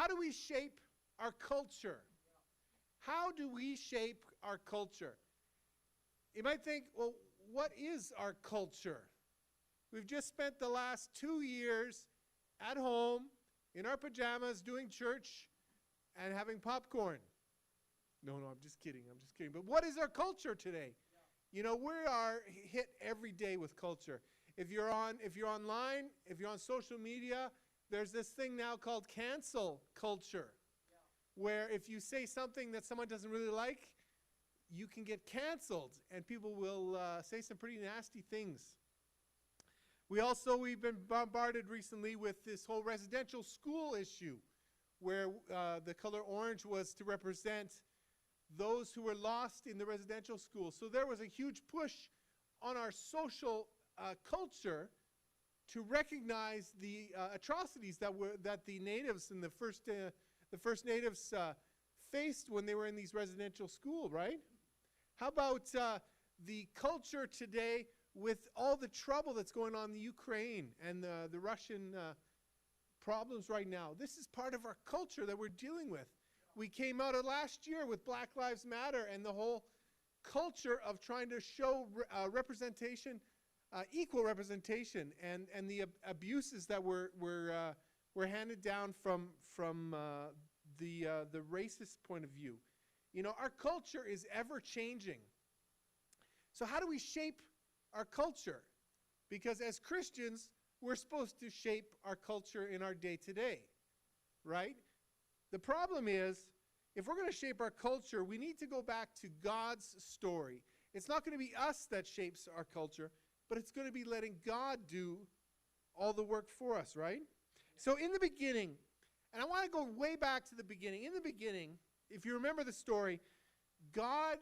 how do we shape our culture? How do we shape our culture? You might think, well, what is our culture? We've just spent the last 2 years at home in our pajamas doing church and having popcorn. No, I'm just kidding. But what is our culture today? You know, we are hit every day with culture. If you're online, if you're on social media, there's this thing now called cancel culture, where if you say something that someone doesn't really like, you can get canceled, and people will say some pretty nasty things. We've been bombarded recently with this whole residential school issue, where the color orange was to represent those who were lost in the residential school. So there was a huge push on our social culture to recognize the atrocities that the natives and the first natives faced when they were in these residential schools, right? How about the culture today with all the trouble that's going on in the Ukraine and the Russian problems right now? This is part of our culture that we're dealing with. We came out of last year with Black Lives Matter and the whole culture of trying to show representation, equal representation, and the abuses that were handed down from the racist point of view. You know, our culture is ever changing. So how do we shape our culture? Because as Christians, we're supposed to shape our culture in our day-to-day, right? The problem is, if we're going to shape our culture, we need to go back to God's story. It's not going to be us that shapes our culture, but it's going to be letting God do all the work for us, right? So in the beginning, and I want to go way back to the beginning. In the beginning, if you remember the story, God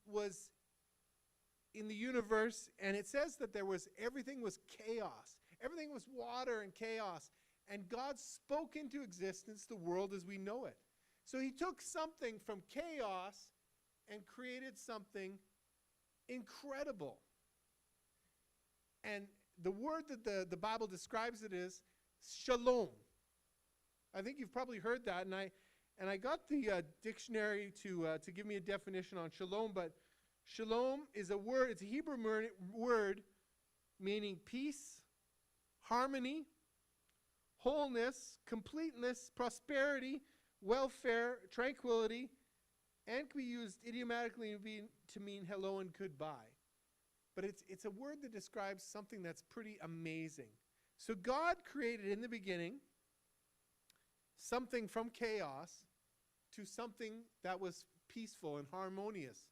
was in the universe, and it says that everything was chaos. Everything was water and chaos. And God spoke into existence the world as we know it. So he took something from chaos and created something incredible. And the word that the Bible describes it is shalom. I think you've probably heard that, and I got the dictionary to give me a definition on shalom, but shalom is a word, it's a Hebrew word meaning peace, harmony, wholeness, completeness, prosperity, welfare, tranquility, and can be used idiomatically to mean hello and goodbye. But it's a word that describes something that's pretty amazing. So God created in the beginning something from chaos to something that was peaceful and harmonious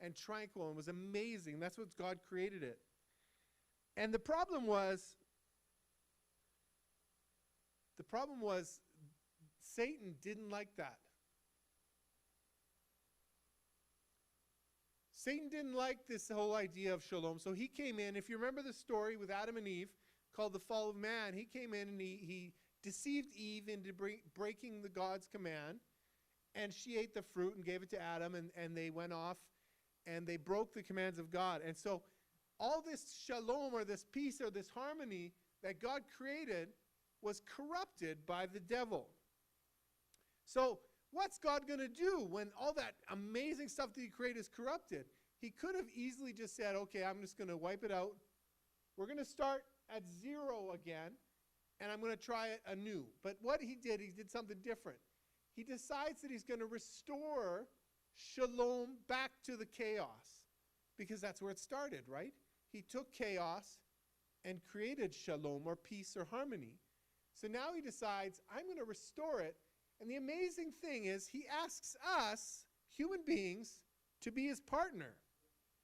and tranquil and was amazing. That's what God created it. And the problem was Satan didn't like that. Satan didn't like this whole idea of shalom. So he came in, if you remember the story with Adam and Eve called the fall of man, he came in and he deceived Eve into breaking the God's command, and she ate the fruit and gave it to Adam, and they went off and they broke the commands of God. And so all this shalom or this peace or this harmony that God created was corrupted by the devil. So what's God going to do when all that amazing stuff that he created is corrupted? He could have easily just said, okay, I'm just going to wipe it out. We're going to start at zero again, and I'm going to try it anew. But what he did something different. He decides that he's going to restore shalom back to the chaos, because that's where it started, right? He took chaos and created shalom or peace or harmony. So now he decides, I'm going to restore it. And the amazing thing is he asks us, human beings, to be his partner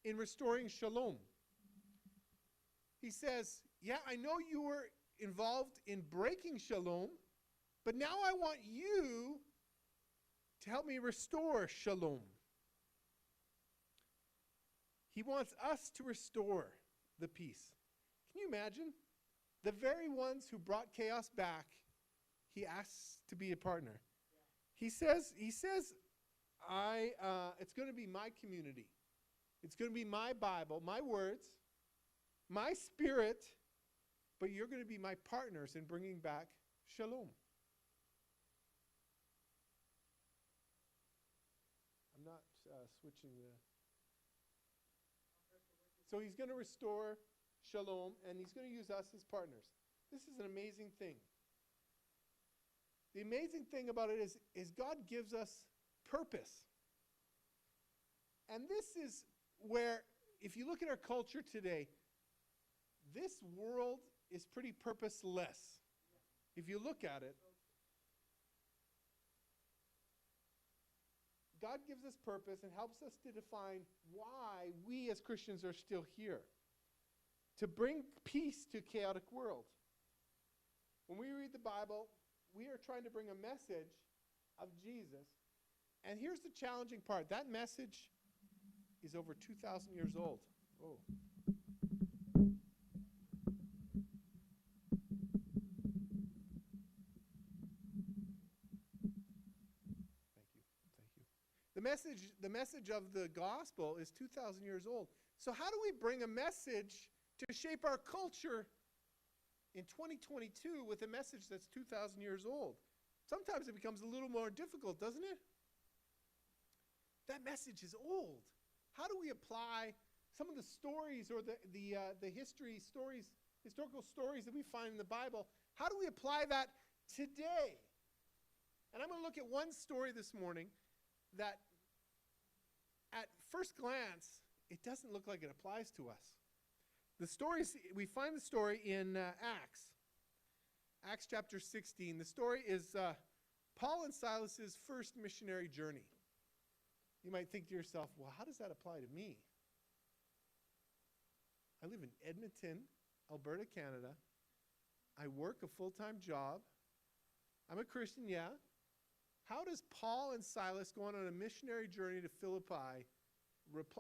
in restoring shalom. He says, yeah, I know you were involved in breaking shalom, but now I want you to help me restore shalom. He wants us to restore the peace. Can you imagine? The very ones who brought chaos back, he asks to be a partner. He says, it's going to be my community. It's going to be my Bible, my words, my spirit, but you're going to be my partners in bringing back shalom. switching the... So he's going to restore shalom, and he's going to use us as partners. This is an amazing thing. The amazing thing about it is God gives us purpose. And this is where, if you look at our culture today, this world is pretty purposeless. If you look at it, God gives us purpose and helps us to define why we as Christians are still here. To bring peace to a chaotic world. When we read the Bible, we are trying to bring a message of Jesus. And here's the challenging part. That message is over 2,000 years old. Oh. The message of the gospel is 2,000 years old. So how do we bring a message to shape our culture in 2022 with a message that's 2,000 years old? Sometimes it becomes a little more difficult, doesn't it? That message is old. How do we apply some of the stories or the historical stories that we find in the Bible? How do we apply that today? And I'm going to look at one story this morning that at first glance, it doesn't look like it applies to us. We find the story in Acts chapter 16. The story is Paul and Silas's first missionary journey. You might think to yourself, well, how does that apply to me? I live in Edmonton, Alberta, Canada. I work a full-time job. I'm a Christian, yeah. How does Paul and Silas going on a missionary journey to Philippi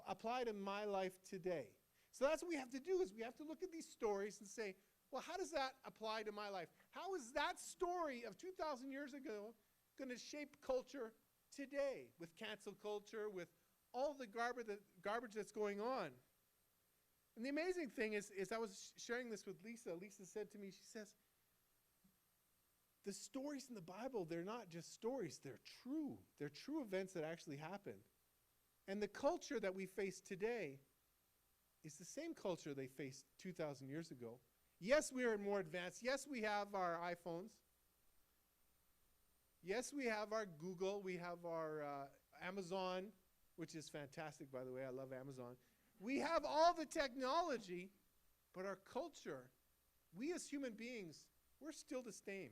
apply to my life today? So that's what we have to do, is we have to look at these stories and say, well, how does that apply to my life? How is that story of 2,000 years ago going to shape culture today with cancel culture, with all the garbage that's going on? And the amazing thing is I was sharing this with Lisa. Lisa said to me, she says, the stories in the Bible, they're not just stories, they're true. They're true events that actually happened. And the culture that we face today is the same culture they faced 2,000 years ago. Yes, we are more advanced. Yes, we have our iPhones. Yes, we have our Google. We have our Amazon, which is fantastic, by the way. I love Amazon. We have all the technology, but our culture, we as human beings, we're still the same.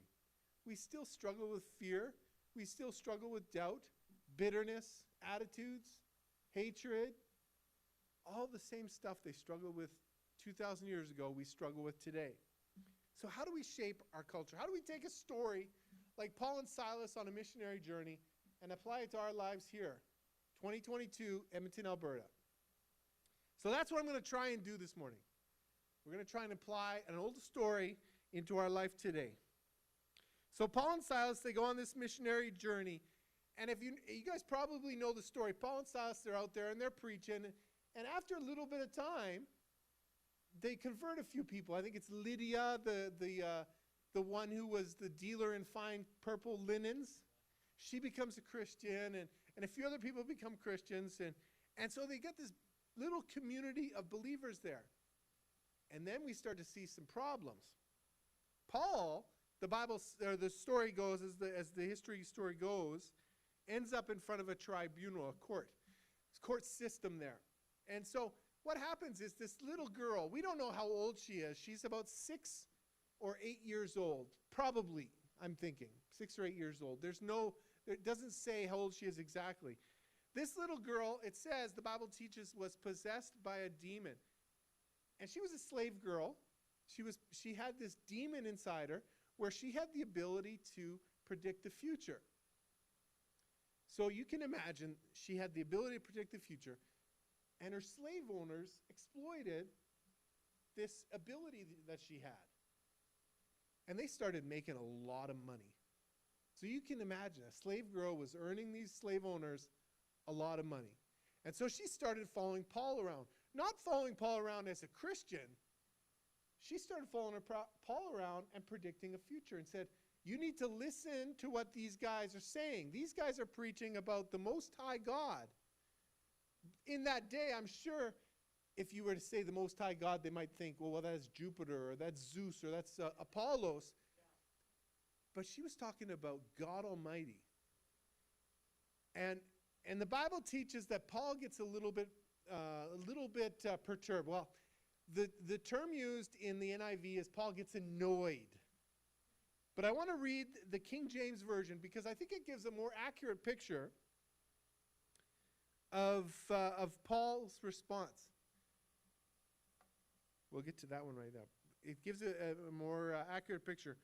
We still struggle with fear. We still struggle with doubt, bitterness, attitudes, hatred. All the same stuff they struggled with 2,000 years ago, we struggle with today. So how do we shape our culture? How do we take a story like Paul and Silas on a missionary journey and apply it to our lives here, 2022, Edmonton, Alberta? So that's what I'm going to try and do this morning. We're going to try and apply an old story into our life today. So Paul and Silas, they go on this missionary journey. And if you guys probably know the story. Paul and Silas, they're out there and they're preaching. And after a little bit of time, they convert a few people. I think it's Lydia, the one who was the dealer in fine purple linens. She becomes a Christian, and a few other people become Christians. And so they get this little community of believers there. And then we start to see some problems. Paul, the story goes, as the history story goes, ends up in front of a tribunal, a court system there. And so what happens is this little girl, we don't know how old she is. She's about 6 or 8 years old, probably, I'm thinking, 6 or 8 years old. It doesn't say how old she is exactly. This little girl, it says, the Bible teaches, was possessed by a demon. And she was a slave girl. She had this demon inside her where she had the ability to predict the future. So you can imagine she had the ability to predict the future, and her slave owners exploited this ability that she had. And they started making a lot of money. So you can imagine a slave girl was earning these slave owners a lot of money. And so she started following Paul around. Not following Paul around as a Christian. She started following Paul around and predicting a future and said, you need to listen to what these guys are saying. These guys are preaching about the Most High God. In that day, I'm sure if you were to say the Most High God, they might think, well, that's Jupiter, or that's Zeus, or that's Apollos. But she was talking about God Almighty. And the Bible teaches that Paul gets a little bit perturbed. Well, the term used in the NIV is Paul gets annoyed. But I want to read the King James Version because I think it gives a more accurate picture of Paul's response. We'll get to that one right now. It gives a more accurate picture.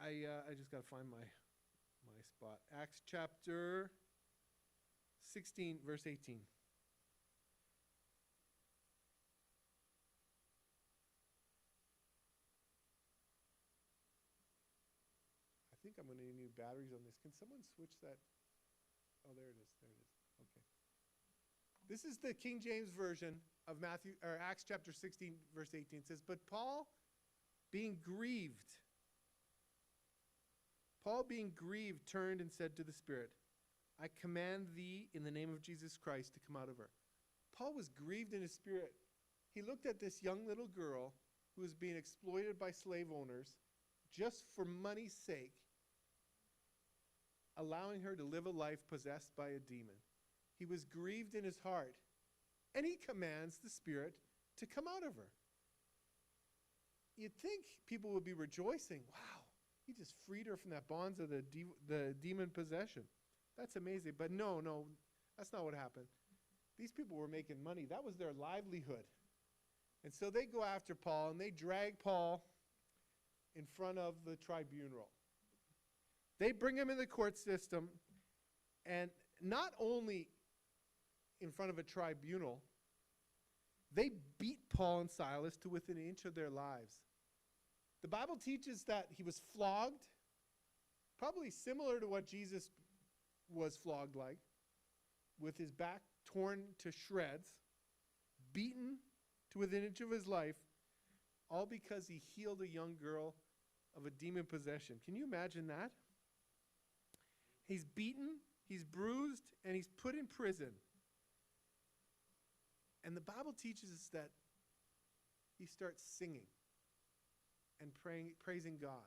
I just got to find my spot. Acts chapter 16, verse 18. I think I'm going to need batteries on this. Can someone switch that? Oh, there it is. There it is. Okay. This is the King James Version of Acts chapter 16, verse 18. It says, but Paul being grieved, turned and said to the Spirit, I command thee in the name of Jesus Christ to come out of her. Paul was grieved in his spirit. He looked at this young little girl who was being exploited by slave owners just for money's sake, allowing her to live a life possessed by a demon. He was grieved in his heart, and he commands the Spirit to come out of her. You'd think people would be rejoicing. Wow, he just freed her from that bonds of the demon possession. That's amazing. But no, that's not what happened. These people were making money. That was their livelihood. And so they go after Paul, and they drag Paul in front of the tribunal. They bring him in the court system, and not only in front of a tribunal, they beat Paul and Silas to within an inch of their lives. The Bible teaches that he was flogged, probably similar to what Jesus was flogged like, with his back torn to shreds, beaten to within an inch of his life, all because he healed a young girl of a demon possession. Can you imagine that? He's beaten, he's bruised, and he's put in prison. And the Bible teaches us that he starts singing and praising God.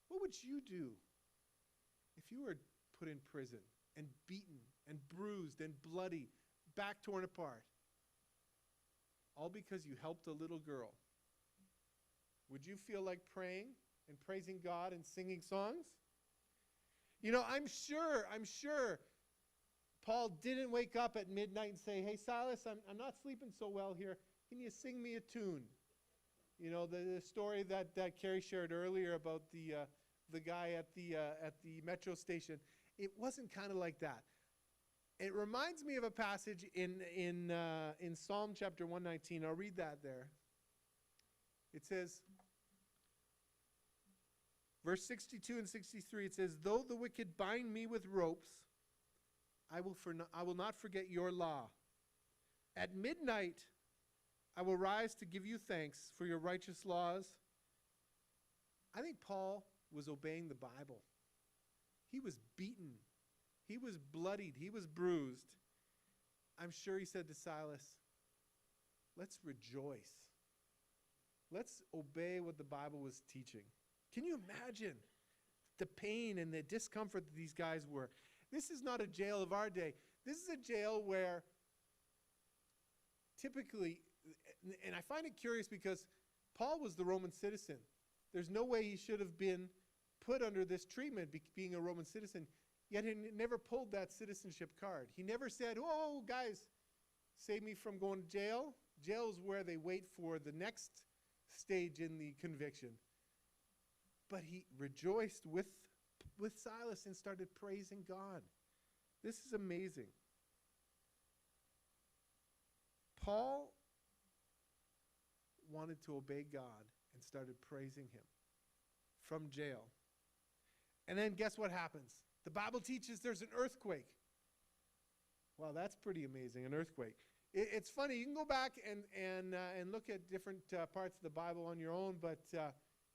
What would you do if you were put in prison and beaten and bruised and bloody, back torn apart, all because you helped a little girl? Would you feel like praying and praising God and singing songs? You know, I'm sure Paul didn't wake up at midnight and say, hey, Silas, I'm not sleeping so well here. Can you sing me a tune? You know, the story that Carrie shared earlier about the guy at the metro station. It wasn't kind of like that. It reminds me of a passage in Psalm chapter 119. I'll read that there. It says, verse 62 and 63, it says, though the wicked bind me with ropes, I will not forget your law. At midnight, I will rise to give you thanks for your righteous laws. I think Paul was obeying the Bible. He was beaten. He was bloodied. He was bruised. I'm sure he said to Silas, let's rejoice. Let's obey what the Bible was teaching. Can you imagine the pain and the discomfort that these guys were? This is not a jail of our day. This is a jail where typically, and I find it curious because Paul was the Roman citizen. There's no way he should have been put under this treatment being a Roman citizen, yet he never pulled that citizenship card. He never said, oh, guys, save me from going to jail. Jail is where they wait for the next stage in the conviction. But he rejoiced with Silas and started praising God. This is amazing. Paul wanted to obey God and started praising him from jail. And then guess what happens? The Bible teaches there's an earthquake. Well, that's pretty amazing, an earthquake. It's funny, you can go back and look at different parts of the Bible on your own, but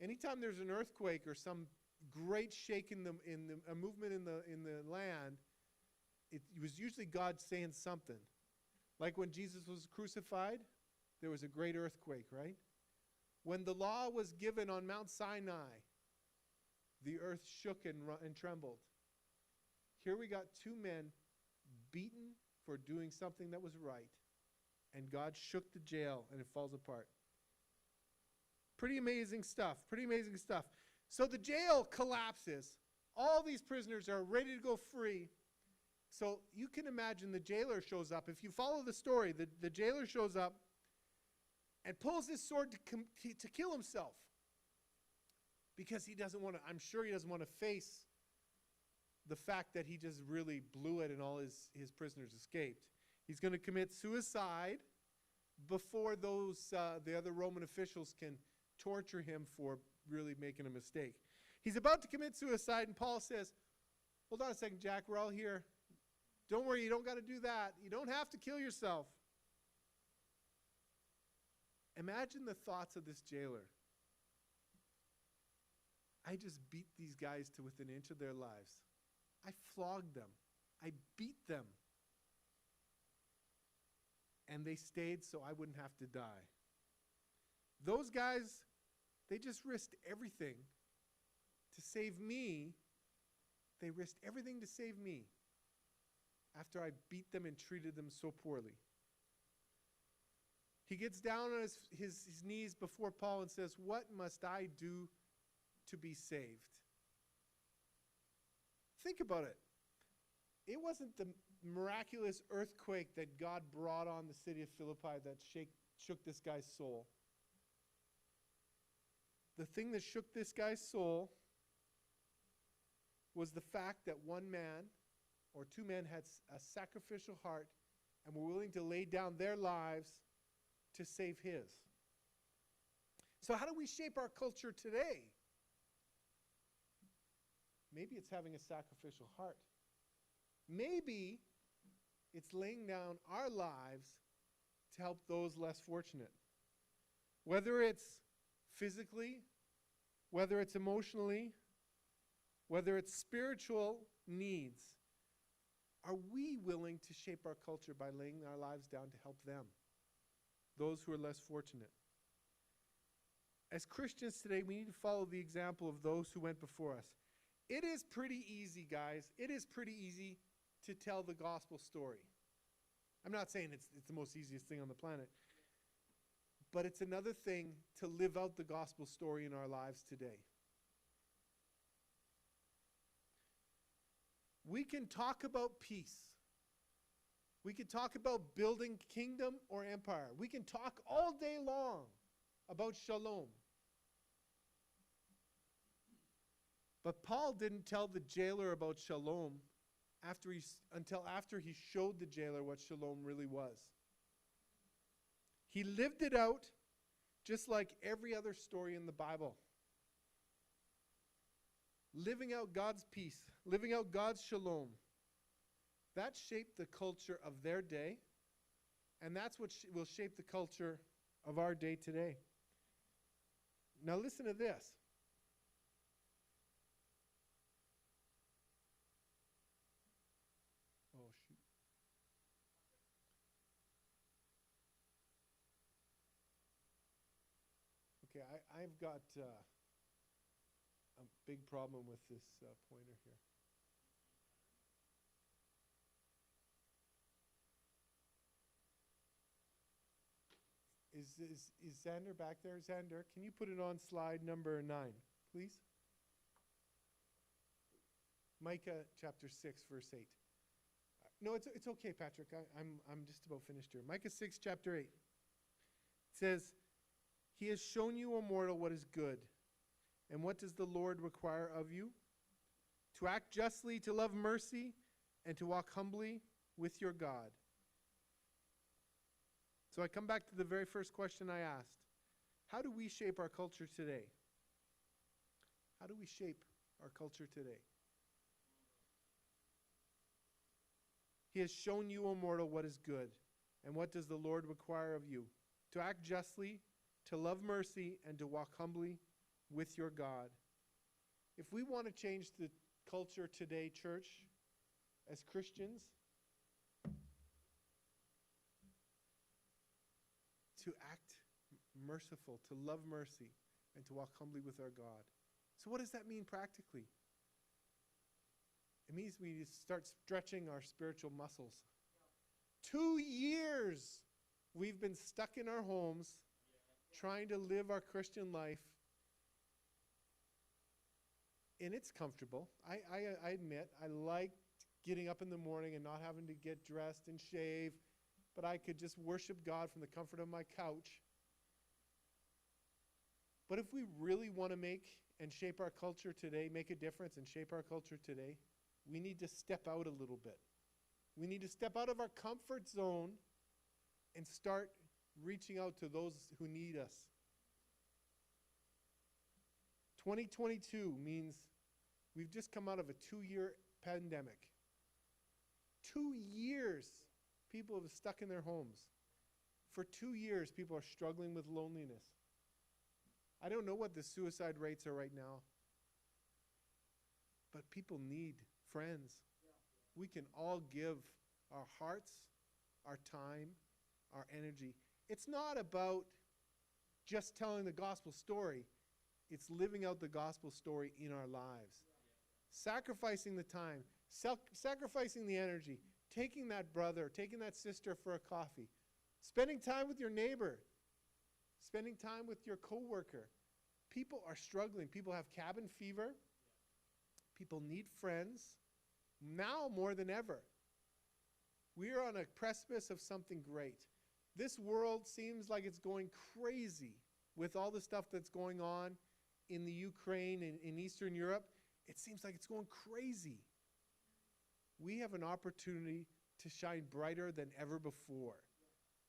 anytime there's an earthquake or some great shake in a movement in the land, it was usually God saying something. Like when Jesus was crucified, there was a great earthquake, right? When the law was given on Mount Sinai, the earth shook and trembled. Here we got two men beaten for doing something that was right, and God shook the jail and it falls apart. Pretty amazing stuff. Pretty amazing stuff. So the jail collapses. All these prisoners are ready to go free. So you can imagine the jailer shows up. If you follow the story, the jailer shows up and pulls his sword to kill himself. Because he doesn't want to, I'm sure he doesn't want to face the fact that he just really blew it and all his prisoners escaped. He's going to commit suicide before the other Roman officials can torture him for really making a mistake. He's about to commit suicide, and Paul says, hold on a second, Jack, we're all here. Don't worry, you don't got to do that. You don't have to kill yourself. Imagine the thoughts of this jailer. I just beat these guys to within an inch of their lives. I flogged them. I beat them. And they stayed so I wouldn't have to die. Those guys, they just risked everything to save me. They risked everything to save me after I beat them and treated them so poorly. He gets down on his knees before Paul and says, what must I do to be saved? Think about it. It wasn't the miraculous earthquake that God brought on the city of Philippi that shook this guy's soul. The thing that shook this guy's soul was the fact that one man or two men had a sacrificial heart and were willing to lay down their lives to save his. So how do we shape our culture today? Maybe it's having a sacrificial heart. Maybe it's laying down our lives to help those less fortunate. Whether it's physically, whether it's emotionally, whether it's spiritual needs, are we willing to shape our culture by laying our lives down to help them, those who are less fortunate? As Christians today, we need to follow the example of those who went before us. It is pretty easy, guys. It is pretty easy to tell the gospel story. I'm not saying it's the most easiest thing on the planet, but it's another thing to live out the gospel story in our lives today. We can talk about peace. We can talk about building kingdom or empire. We can talk all day long about shalom. But Paul didn't tell the jailer about shalom until after he showed the jailer what shalom really was. He lived it out just like every other story in the Bible. Living out God's peace, living out God's shalom. That shaped the culture of their day, and that's what will shape the culture of our day today. Now listen to this. Oh, shoot. Okay, I've got a big problem with this pointer here. Is Xander back there? Xander, can you put it on slide number 9, please? Micah chapter 6, verse 8. No, it's okay, Patrick. I'm just about finished here. Micah 6, chapter 8. It says, He has shown you, O mortal, what is good. And what does the Lord require of you? To act justly, to love mercy, and to walk humbly with your God. So I come back to the very first question I asked. How do we shape our culture today? How do we shape our culture today? He has shown you, O mortal, what is good. And what does the Lord require of you? To act justly, to love mercy, and to walk humbly with your God. If we want to change the culture today, church, as Christians, to act merciful, to love mercy, and to walk humbly with our God. So what does that mean practically? It means we start stretching our spiritual muscles. 2 years we've been stuck in our homes trying to live our Christian life. And it's comfortable. I admit, I like getting up in the morning and not having to get dressed and shave, but I could just worship God from the comfort of my couch. But if we really want to make and shape our culture today, make a difference and shape our culture today, we need to step out a little bit. We need to step out of our comfort zone and start reaching out to those who need us. 2022 means we've just come out of a 2-year pandemic. 2 years people have stuck in their homes. For 2 years people are struggling with loneliness. I don't know what the suicide rates are right now, but people need friends. We can all give our hearts, our time, our energy. It's not about just telling the gospel story. It's living out the gospel story in our lives. Sacrificing the time, sacrificing the energy, taking that brother, taking that sister for a coffee, spending time with your neighbor, spending time with your coworker. People are struggling. People have cabin fever. People need friends now more than ever. We are on a precipice of something great. This world seems like it's going crazy with all the stuff that's going on in the Ukraine and in Eastern Europe. It seems like it's going crazy. We have an opportunity to shine brighter than ever before.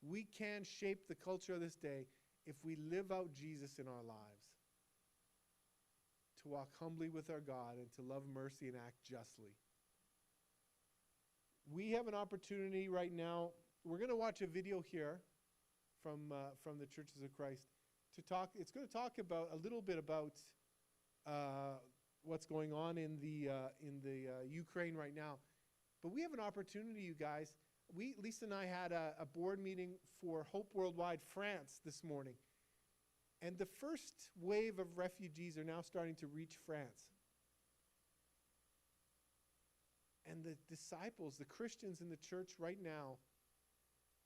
We can shape the culture of this day if we live out Jesus in our lives. To walk humbly with our God and to love mercy and act justly. We have an opportunity right now. We're going to watch a video here from the Churches of Christ to talk. It's going to talk about a little bit about what's going on in the Ukraine right now. But we have an opportunity, you guys. Lisa and I had a board meeting for Hope Worldwide France this morning. And the first wave of refugees are now starting to reach France. And the disciples, the Christians in the church right now,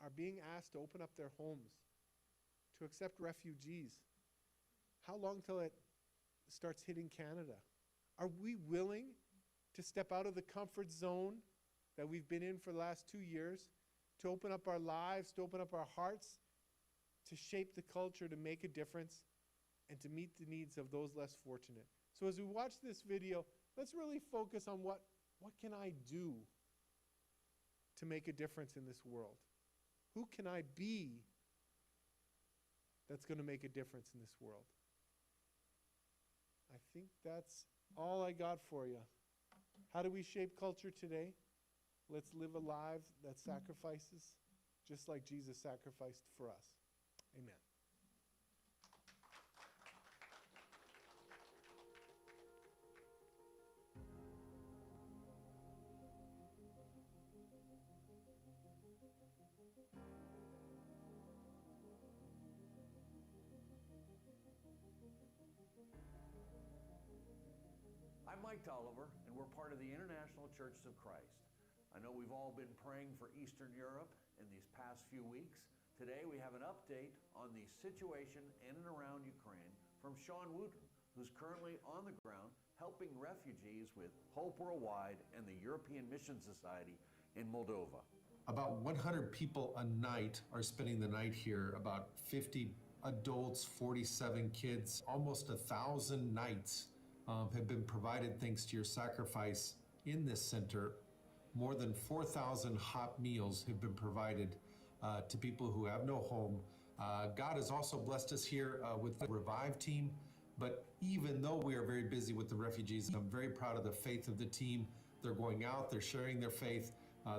are being asked to open up their homes, to accept refugees. How long till it starts hitting Canada? Are we willing to step out of the comfort zone that we've been in for the last 2 years, to open up our lives, to open up our hearts, to shape the culture, to make a difference, and to meet the needs of those less fortunate? So as we watch this video, let's really focus on what can I do to make a difference in this world? Who can I be that's going to make a difference in this world? I think that's all I got for you. How do we shape culture today? Let's live a life that sacrifices just like Jesus sacrificed for us. Amen. I'm Mike Tolliver, and we're part of the International Churches of Christ. I know we've all been praying for Eastern Europe in these past few weeks. Today we have an update on the situation in and around Ukraine from Sean Wooten, who's currently on the ground helping refugees with Hope Worldwide and the European Mission Society in Moldova. About 100 people a night are spending the night here, about 50 adults, 47 kids, almost 1,000 nights have been provided thanks to your sacrifice in this center. More than 4,000 hot meals have been provided to people who have no home. God has also blessed us here with the Revive team. But even though we are very busy with the refugees, I'm very proud of the faith of the team. They're going out, they're sharing their faith.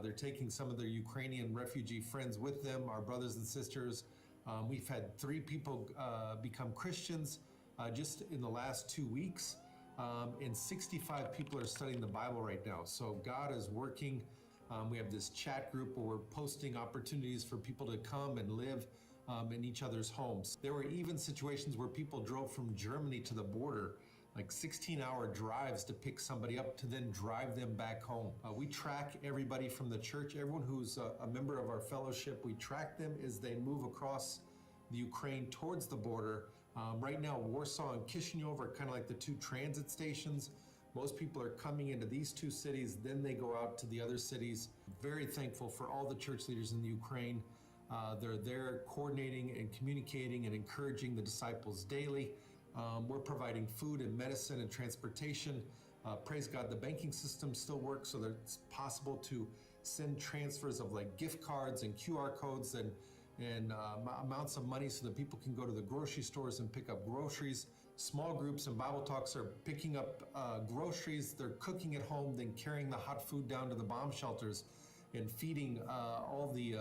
They're taking some of their Ukrainian refugee friends with them, our brothers and sisters. We've had 3 people become Christians just in the last 2 weeks. and 65 people are studying the Bible right now. So God is working. We have this chat group where we're posting opportunities for people to come and live in each other's homes. There were even situations where people drove from Germany to the border, like 16-hour drives to pick somebody up to then drive them back home. We track everybody from the church, everyone who's a member of our fellowship. We track them as they move across the Ukraine towards the border. Right now, Warsaw and Chisinau are kind of like the two transit stations. Most people are coming into these two cities, then they go out to the other cities. Very thankful for all the church leaders in the Ukraine. They're there coordinating and communicating and encouraging the disciples daily. We're providing food and medicine and transportation. Praise God, the banking system still works, so that it's possible to send transfers of like gift cards and QR codes and amounts of money so that people can go to the grocery stores and pick up groceries. Small groups and Bible talks are picking up groceries. They're cooking at home, then carrying the hot food down to the bomb shelters and feeding all the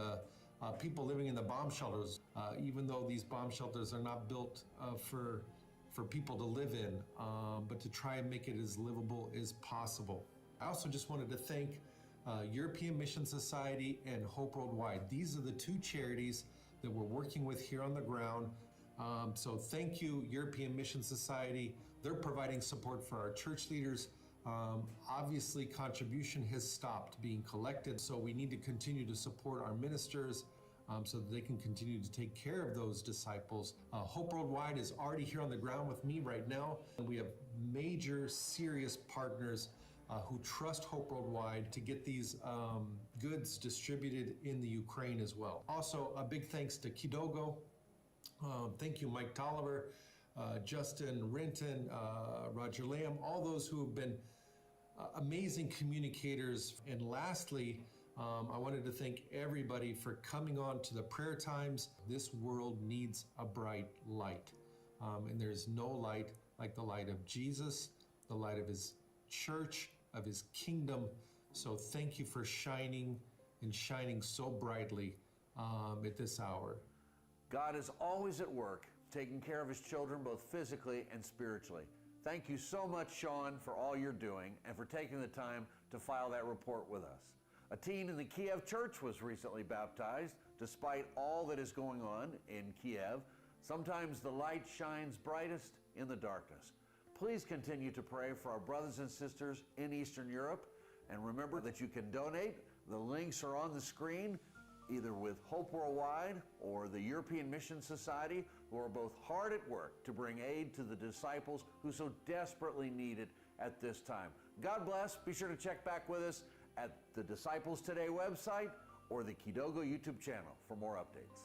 people living in the bomb shelters, even though these bomb shelters are not built for people to live in, but to try and make it as livable as possible. I also just wanted to thank European Mission Society and Hope Worldwide. These are the two charities that we're working with here on the ground. So thank you, European Mission Society. They're providing support for our church leaders. Obviously, contribution has stopped being collected, so we need to continue to support our ministers so that they can continue to take care of those disciples. Hope Worldwide is already here on the ground with me right now. We have major, serious partners who trust Hope Worldwide to get these goods distributed in the Ukraine as well. Also, a big thanks to Kidogo. Thank you, Mike Tolliver, Justin Renton, Roger Lamb, all those who have been amazing communicators. And lastly, I wanted to thank everybody for coming on to the prayer times. This world needs a bright light. And there's no light like the light of Jesus, the light of his church, of his kingdom. So thank you for shining and shining so brightly at this hour. God is always at work, taking care of his children both physically and spiritually. Thank you so much, Sean, for all you're doing and for taking the time to file that report with us. A teen in the Kiev church was recently baptized. Despite all that is going on in Kiev, sometimes the light shines brightest in the darkness. Please continue to pray for our brothers and sisters in Eastern Europe. And remember that you can donate. The links are on the screen, either with Hope Worldwide or the European Mission Society, who are both hard at work to bring aid to the disciples who so desperately need it at this time. God bless. Be sure to check back with us at the Disciples Today website or the Kidogo YouTube channel for more updates.